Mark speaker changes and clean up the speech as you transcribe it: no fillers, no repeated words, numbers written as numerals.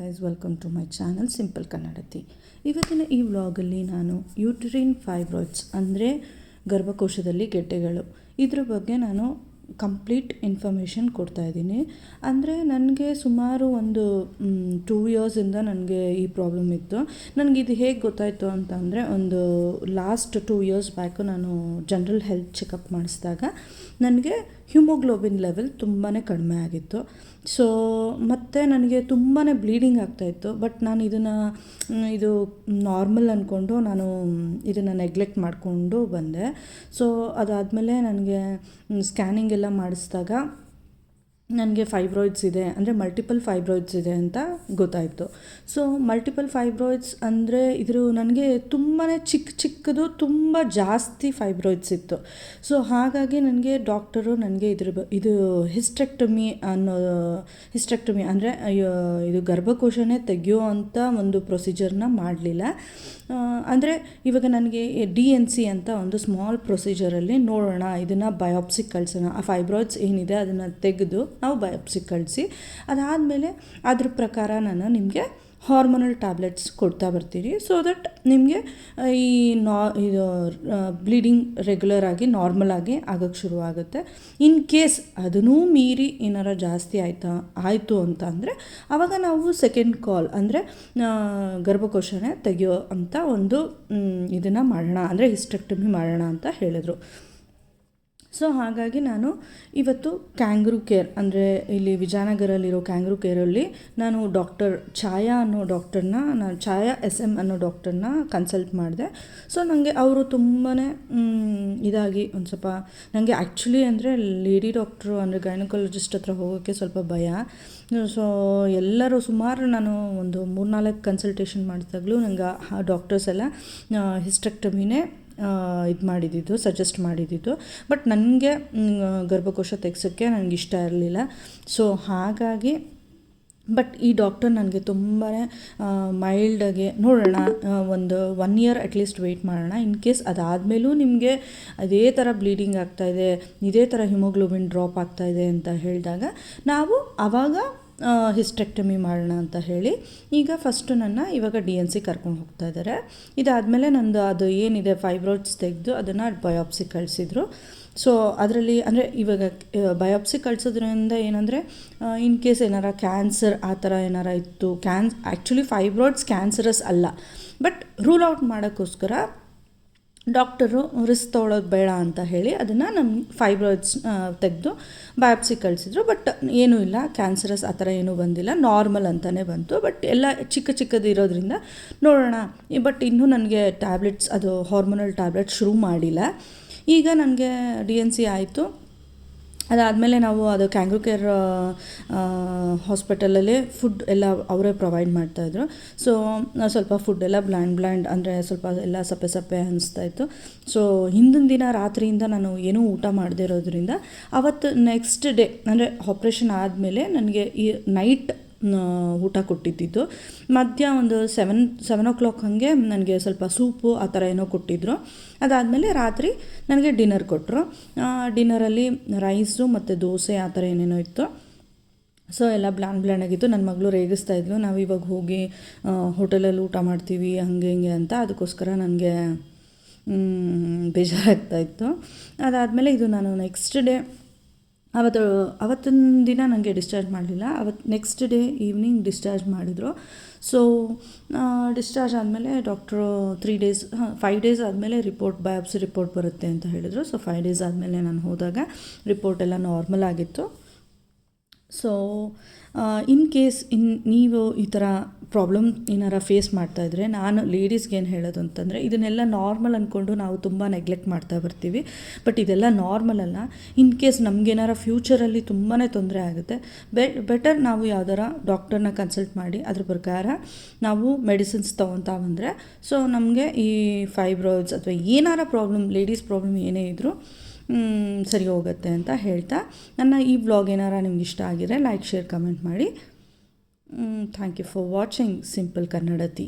Speaker 1: Guys, welcome to my channel simple Kannadathi. ಇವತ್ತಿನ ಈ ವ್ಲಾಗಲ್ಲಿ ನಾನು ಯೂಟ್ರಿನ್ ಫೈಬ್ರಾಯ್ಡ್ಸ್ ಅಂದರೆ ಗರ್ಭಕೋಶದಲ್ಲಿ ಗೆಡ್ಡೆಗಳು ಇದ್ರ ಬಗ್ಗೆ ನಾನು ಕಂಪ್ಲೀಟ್ ಇನ್ಫಾರ್ಮೇಷನ್ ಕೊಡ್ತಾಯಿದ್ದೀನಿ. ಅಂದರೆ ನನಗೆ ಸುಮಾರು ಒಂದು 2 ಇಯರ್ಸಿಂದ ನನಗೆ ಈ ಪ್ರಾಬ್ಲಮ್ ಇತ್ತು. ನನಗಿದು ಹೇಗೆ ಗೊತ್ತಾಯಿತು ಅಂತ ಅಂದರೆ, ಒಂದು ಲಾಸ್ಟ್ 2 ಇಯರ್ಸ್ ಬ್ಯಾಕು ನಾನು ಜನರಲ್ ಹೆಲ್ತ್ ಚೆಕಪ್ ಮಾಡಿಸಿದಾಗ ನನಗೆ ಹ್ಯೂಮೋಗ್ಲೋಬಿನ್ ಲೆವೆಲ್ ತುಂಬಾ ಕಡಿಮೆ ಆಗಿತ್ತು. ಸೊ ಮತ್ತು ನನಗೆ ತುಂಬಾ ಬ್ಲೀಡಿಂಗ್ ಆಗ್ತಾಯಿತ್ತು. ಬಟ್ ನಾನು ಇದು ನಾರ್ಮಲ್ ಅಂದ್ಕೊಂಡು ನಾನು ಇದನ್ನು ನೆಗ್ಲೆಕ್ಟ್ ಮಾಡಿಕೊಂಡು ಬಂದೆ. ಸೊ ಅದಾದಮೇಲೆ ನನಗೆ ಸ್ಕ್ಯಾನಿಂಗ್ ಎಲ್ಲ ಮಾಡಿಸಿದಾಗ ನನಗೆ ಫೈಬ್ರಾಯ್ಡ್ಸ್ ಇದೆ, ಅಂದರೆ ಮಲ್ಟಿಪಲ್ ಫೈಬ್ರಾಯ್ಡ್ಸ್ ಇದೆ ಅಂತ ಗೊತ್ತಾಯಿತು. ಸೊ ಮಲ್ಟಿಪಲ್ ಫೈಬ್ರಾಯ್ಡ್ಸ್ ಅಂದರೆ ನನಗೆ ತುಂಬಾ ಚಿಕ್ಕದು ತುಂಬ ಜಾಸ್ತಿ ಫೈಬ್ರಾಯ್ಡ್ಸ್ ಇತ್ತು. ಸೊ ಹಾಗಾಗಿ ನನಗೆ ಡಾಕ್ಟರು ನನಗೆ ಇದು ಹಿಸ್ಟೆಕ್ಟಮಿ ಅಂದರೆ ಇದು ಗರ್ಭಕೋಶನೇ ತೆಗೆಯೋ ಅಂಥ ಒಂದು ಪ್ರೊಸೀಜರ್ನ ಮಾಡಲಿಲ್ಲ. ಅಂದರೆ ಇವಾಗ ನನಗೆ DNC ಅಂತ ಒಂದು ಸ್ಮಾಲ್ ಪ್ರೊಸೀಜರಲ್ಲಿ ನೋಡೋಣ, ಇದನ್ನು ಬಯೋಪ್ಸಿ ಕಳಿಸೋಣ, ಆ ಫೈಬ್ರಾಯ್ಡ್ಸ್ ಏನಿದೆ ಅದನ್ನು ತೆಗೆದು ನಾವು ಬಯೋಪ್ಸಿ ಕಳಿಸಿ ಅದಾದಮೇಲೆ ಅದ್ರ ಪ್ರಕಾರ ನಾನು ನಿಮಗೆ ಹಾರ್ಮೋನಲ್ ಟ್ಯಾಬ್ಲೆಟ್ಸ್ ಕೊಡ್ತಾ ಬರ್ತೀನಿ. ಸೊ ದಟ್ ನಿಮಗೆ ಇದು ಬ್ಲೀಡಿಂಗ್ ರೆಗ್ಯುಲರ್ ಆಗಿ ನಾರ್ಮಲ್ ಆಗಿ ಆಗೋಕ್ಕೆ ಶುರುವಾಗುತ್ತೆ. ಇನ್ ಕೇಸ್ ಅದನ್ನೂ ಮೀರಿ ಏನಾರ ಜಾಸ್ತಿ ಆಯಿತು ಅಂತ ಅಂದರೆ ಆವಾಗ ನಾವು ಸೆಕೆಂಡ್ ಕಾಲ್ ಅಂದರೆ ಗರ್ಭಕೋಶನೇ ತೆಗೆಯೋ ಅಂತ ಒಂದು ಇದನ್ನು ಮಾಡೋಣ, ಅಂದರೆ ಹಿಸ್ಟೆಕ್ಟಮಿ ಮಾಡೋಣ ಅಂತ ಹೇಳಿದರು. ಸೊ ಹಾಗಾಗಿ ನಾನು ಇವತ್ತು ಕ್ಯಾಂಗ್ರೂ ಕೇರ್ ಅಂದರೆ ಇಲ್ಲಿ ವಿಜಯನಗರಲ್ಲಿರೋ ಕ್ಯಾಂಗ್ರೂ ಕೇರಲ್ಲಿ ನಾನು ಡಾಕ್ಟರ್ ಛಾಯಾ SM ಅನ್ನೋ ಡಾಕ್ಟರ್ನ ಕನ್ಸಲ್ಟ್ ಮಾಡಿದೆ. ಸೊ ನನಗೆ ಅವರು ತುಂಬಾ ಇದಾಗಿ ಒಂದು ಸ್ವಲ್ಪ ನನಗೆ ಆ್ಯಕ್ಚುಲಿ ಅಂದರೆ ಲೇಡಿ ಡಾಕ್ಟ್ರು ಅಂದರೆ ಗೈನಕಾಲಜಿಸ್ಟ್ ಹತ್ರ ಹೋಗೋಕ್ಕೆ ಸ್ವಲ್ಪ ಭಯ. ಸೊ ಎಲ್ಲರೂ ಸುಮಾರು ನಾನು ಒಂದು 3-4 ಕನ್ಸಲ್ಟೇಷನ್ ಮಾಡಿದಾಗಲೂ ನನಗೆ ಆ ಡಾಕ್ಟರ್ಸ್ ಎಲ್ಲ ಹಿಸ್ಟೆಕ್ಟಮಿನೇ ಸಜೆಸ್ಟ್ ಮಾಡಿದ್ದು. ಬಟ್ ನನಗೆ ಗರ್ಭಕೋಶ ತೆಗ್ಸೋಕ್ಕೆ ನನಗೆ ಇಷ್ಟ ಇರಲಿಲ್ಲ. ಸೊ ಹಾಗಾಗಿ ಬಟ್ ಈ ಡಾಕ್ಟರ್ ನನಗೆ ತುಂಬಾ ಮೈಲ್ಡಾಗಿ ನೋಡೋಣ, ಒಂದು 1 ಇಯರ್ ಅಟ್ಲೀಸ್ಟ್ ವೆಯ್ಟ್ ಮಾಡೋಣ, ಇನ್ ಕೇಸ್ ಅದಾದಮೇಲೂ ನಿಮಗೆ ಅದೇ ಥರ ಬ್ಲೀಡಿಂಗ್ ಆಗ್ತಾಯಿದೆ, ಇದೇ ಥರ ಹಿಮೋಗ್ಲೋಬಿನ್ ಡ್ರಾಪ್ ಆಗ್ತಾಯಿದೆ ಅಂತ ಹೇಳಿದಾಗ ನಾವು ಆವಾಗ ಹಿಸ್ಟೆಕ್ಟಮಿ ಮಾಡೋಣ ಅಂತ ಹೇಳಿ ಈಗ ಫಸ್ಟು ಇವಾಗ DNC ಕರ್ಕೊಂಡು ಹೋಗ್ತಾ ಇದ್ದಾರೆ. ಇದಾದಮೇಲೆ ನಂದು ಅದು ಏನಿದೆ ಫೈಬ್ರಾಯ್ಡ್ಸ್ ತೆಗೆದು ಅದನ್ನು ಬಯೋಪ್ಸಿ ಕಳಿಸಿದ್ರು. ಸೊ ಅದರಲ್ಲಿ ಅಂದರೆ ಇವಾಗ ಬಯೋಪ್ಸಿ ಕಳಿಸೋದ್ರಿಂದ ಏನಂದರೆ ಇನ್ ಕೇಸ್ ಏನಾರ ಕ್ಯಾನ್ಸರ್ ಆ ಥರ ಏನಾರ ಇತ್ತು, ಆ್ಯಕ್ಚುಲಿ ಫೈಬ್ರಾಯ್ಡ್ಸ್ ಕ್ಯಾನ್ಸರಸ್ ಅಲ್ಲ, ಬಟ್ ರೂಲ್ ಔಟ್ ಮಾಡೋಕ್ಕೋಸ್ಕರ ಡಾಕ್ಟರು ರಿಸ್ಕ್ ತೊಗೊಳೋದು ಬೇಡ ಅಂತ ಹೇಳಿ ಅದನ್ನು ನಮ್ಮ ಫೈಬ್ರಾಯ್ಡ್ಸ್ ತೆಗೆದು ಬಯೋಪ್ಸಿ ಕಳಿಸಿದ್ರು. ಬಟ್ ಏನೂ ಇಲ್ಲ, ಕ್ಯಾನ್ಸರಸ್ ಆ ಥರ ಏನೂ ಬಂದಿಲ್ಲ, ನಾರ್ಮಲ್ ಅಂತಲೇ ಬಂತು. ಬಟ್ ಎಲ್ಲ ಚಿಕ್ಕದು ಇರೋದ್ರಿಂದ ನೋಡೋಣ. ಬಟ್ ಇನ್ನೂ ನನಗೆ ಟ್ಯಾಬ್ಲೆಟ್ಸ್, ಅದು ಹಾರ್ಮೋನಲ್ ಟ್ಯಾಬ್ಲೆಟ್ಸ್ ಶುರು ಮಾಡಿಲ್ಲ. ಈಗ ನನಗೆ DNC ಆಯಿತು. ಅದಾದಮೇಲೆ ನಾವು ಅದು ಕ್ಯಾಂಗ್ರೂ ಕೇರ್ ಹಾಸ್ಪಿಟಲಲ್ಲೇ ಫುಡ್ ಎಲ್ಲ ಅವರೇ ಪ್ರೊವೈಡ್ ಮಾಡ್ತಾಯಿದ್ರು. ಸೊ ಸ್ವಲ್ಪ ಫುಡ್ ಎಲ್ಲ ಬ್ಲ್ಯಾಂಡ್ ಅಂದರೆ ಸ್ವಲ್ಪ ಎಲ್ಲ ಸಪ್ಪೆ ಅನಿಸ್ತಾಯಿತ್ತು. ಸೊ ಹಿಂದಿನ ದಿನ ರಾತ್ರಿಯಿಂದ ನಾನು ಏನೂ ಊಟ ಮಾಡದೇ ಇರೋದ್ರಿಂದ ಅವತ್ತು ನೆಕ್ಸ್ಟ್ ಡೇ ಅಂದರೆ ಆಪ್ರೇಷನ್ ಆದಮೇಲೆ ನನಗೆ ಈ ನೈಟ್ ಊಟ ಕೊಟ್ಟಿದ್ದು. ಮಧ್ಯ ಒಂದು 7 o'clock ಹಾಗೆ ನನಗೆ ಸ್ವಲ್ಪ ಸೂಪು ಆ ಥರ ಏನೋ ಕೊಟ್ಟಿದ್ದರು. ಅದಾದಮೇಲೆ ರಾತ್ರಿ ನನಗೆ ಡಿನ್ನರ್ ಕೊಟ್ಟರು. ಡಿನ್ನರಲ್ಲಿ ರೈಸು ಮತ್ತು ದೋಸೆ ಆ ಥರ ಏನೇನೋ ಇತ್ತು. ಸೊ ಎಲ್ಲ ಬ್ಲ್ಯಾಂಡ್ ಆಗಿತ್ತು. ನನ್ನ ಮಗಳು ರೇಗಿಸ್ತಾಯಿದ್ಲು, ನಾವು ಇವಾಗ ಹೋಗಿ ಹೋಟೆಲಲ್ಲಿ ಊಟ ಮಾಡ್ತೀವಿ ಹಂಗೆ ಹಿಂಗೆ ಅಂತ. ಅದಕ್ಕೋಸ್ಕರ ನನಗೆ ಬೇಜಾರಾಗ್ತಾಯಿತ್ತು. ಅದಾದಮೇಲೆ ಇದು ನಾನು ನೆಕ್ಸ್ಟ್ ಡೇ ಅವತ್ತಿನ ದಿನ ನನಗೆ ಡಿಸ್ಚಾರ್ಜ್ ಮಾಡಲಿಲ್ಲ. ನೆಕ್ಸ್ಟ್ ಡೇ ಈವ್ನಿಂಗ್ ಡಿಸ್ಚಾರ್ಜ್ ಮಾಡಿದರು. ಸೊ ಡಿಸ್ಚಾರ್ಜ್ ಆದಮೇಲೆ ಡಾಕ್ಟ್ರು 5 ಡೇಸ್ ಆದಮೇಲೆ ಬಯೋಪ್ಸಿ ರಿಪೋರ್ಟ್ ಬರುತ್ತೆ ಅಂತ ಹೇಳಿದರು. ಸೊ 5 ಡೇಸ್ ಆದಮೇಲೆ ನಾನು ಹೋದಾಗ ರಿಪೋರ್ಟ್ ಎಲ್ಲ ನಾರ್ಮಲ್ ಆಗಿತ್ತು. ಸೊ ಇನ್ ಕೇಸ್ ನೀವು ಈ ಥರ ಪ್ರಾಬ್ಲಮ್ ಏನಾರ ಫೇಸ್ ಮಾಡ್ತಾಯಿದ್ರೆ ನಾನು ಲೇಡೀಸ್ಗೆ ಏನು ಹೇಳೋದು ಅಂತಂದರೆ, ಇದನ್ನೆಲ್ಲ ನಾರ್ಮಲ್ ಅಂದ್ಕೊಂಡು ನಾವು ತುಂಬ ನೆಗ್ಲೆಕ್ಟ್ ಮಾಡ್ತಾ ಬರ್ತೀವಿ. ಬಟ್ ಇದೆಲ್ಲ ನಾರ್ಮಲ್ ಅಲ್ಲ. ಇನ್ ಕೇಸ್ ನಮಗೇನಾರ ಫ್ಯೂಚರಲ್ಲಿ ತುಂಬಾ ತೊಂದರೆ ಆಗುತ್ತೆ, ಬೆಟರ್ ನಾವು ಯಾವ್ದಾರ ಡಾಕ್ಟರ್ನ ಕನ್ಸಲ್ಟ್ ಮಾಡಿ ಅದ್ರ ಪ್ರಕಾರ ನಾವು ಮೆಡಿಸಿನ್ಸ್ ತೊಗೊತಾ ಬಂದರೆ ಸೊ ನಮಗೆ ಈ ಫೈಬ್ರಾಯ್ಡ್ಸ್ ಅಥವಾ ಏನಾರ ಪ್ರಾಬ್ಲಮ್, ಲೇಡೀಸ್ ಪ್ರಾಬ್ಲಮ್ ಏನೇ ಇದ್ದರೂ ಸರಿ ಹೋಗುತ್ತೆ ಅಂತ ಹೇಳ್ತಾ, ನನ್ನ ಈ ವ್ಲಾಗ್ ಏನಾರ ನಿಮ್ಗೆ ಇಷ್ಟ ಆಗಿದ್ರೆ ಲೈಕ್, ಶೇರ್, ಕಮೆಂಟ್ ಮಾಡಿ. Thank you for watching simple Kannadathi.